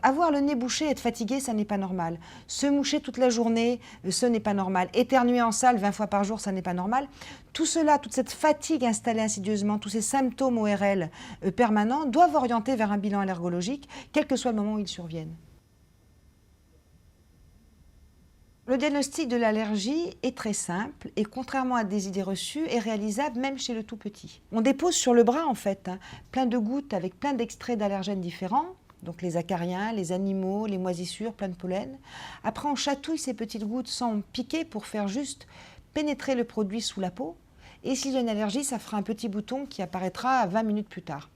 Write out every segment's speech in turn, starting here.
Avoir le nez bouché et être fatigué, ça n'est pas normal. Se moucher toute la journée, ce n'est pas normal. Éternuer en salle 20 fois par jour, ça n'est pas normal. Tout cela, toute cette fatigue installée insidieusement, tous ces symptômes ORL permanents doivent orienter vers un bilan allergologique, quel que soit le moment où ils surviennent. Le diagnostic de l'allergie est très simple et contrairement à des idées reçues, est réalisable même chez le tout petit. On dépose sur le bras en fait, plein de gouttes avec plein d'extraits d'allergènes différents, donc les acariens, les animaux, les moisissures, plein de pollen. Après on chatouille ces petites gouttes sans piquer pour faire juste pénétrer le produit sous la peau. Et s'il y a une allergie, ça fera un petit bouton qui apparaîtra 20 minutes plus tard.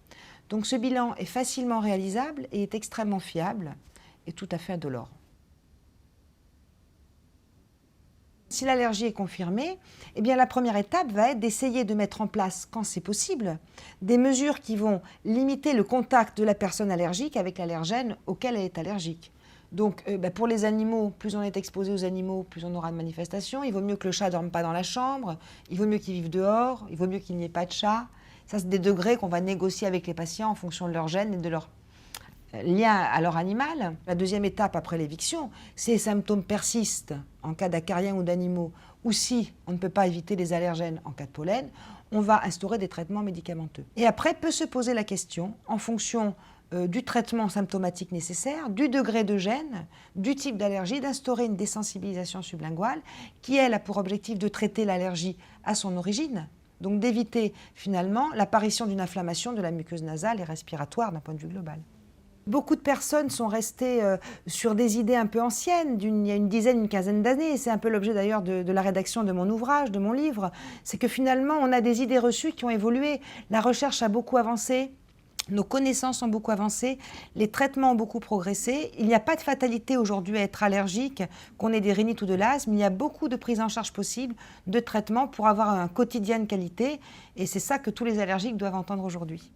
Donc ce bilan est facilement réalisable et est extrêmement fiable et tout à fait indolore. Si l'allergie est confirmée, eh bien la première étape va être d'essayer de mettre en place, quand c'est possible, des mesures qui vont limiter le contact de la personne allergique avec l'allergène auquel elle est allergique. Donc pour les animaux, plus on est exposé aux animaux, plus on aura de manifestations. Il vaut mieux que le chat ne dorme pas dans la chambre, il vaut mieux qu'il vive dehors, il vaut mieux qu'il n'y ait pas de chat. Ça, c'est des degrés qu'on va négocier avec les patients en fonction de leur gène et de leur lien à leur animal. La deuxième étape après l'éviction, si les symptômes persistent en cas d'acariens ou d'animaux, ou si on ne peut pas éviter les allergènes en cas de pollen, on va instaurer des traitements médicamenteux. Et après peut se poser la question, en fonction du traitement symptomatique nécessaire, du degré de gêne, du type d'allergie, d'instaurer une désensibilisation sublinguale qui, elle, a pour objectif de traiter l'allergie à son origine, donc d'éviter finalement l'apparition d'une inflammation de la muqueuse nasale et respiratoire d'un point de vue global. Beaucoup de personnes sont restées sur des idées un peu anciennes, il y a une dizaine, une quinzaine d'années. C'est un peu l'objet d'ailleurs de la rédaction de mon ouvrage, de mon livre. C'est que finalement, on a des idées reçues qui ont évolué. La recherche a beaucoup avancé, nos connaissances ont beaucoup avancé, les traitements ont beaucoup progressé. Il n'y a pas de fatalité aujourd'hui à être allergique, qu'on ait des rhinites ou de l'asthme. Il y a beaucoup de prises en charge possibles, de traitements pour avoir un quotidien de qualité. Et c'est ça que tous les allergiques doivent entendre aujourd'hui.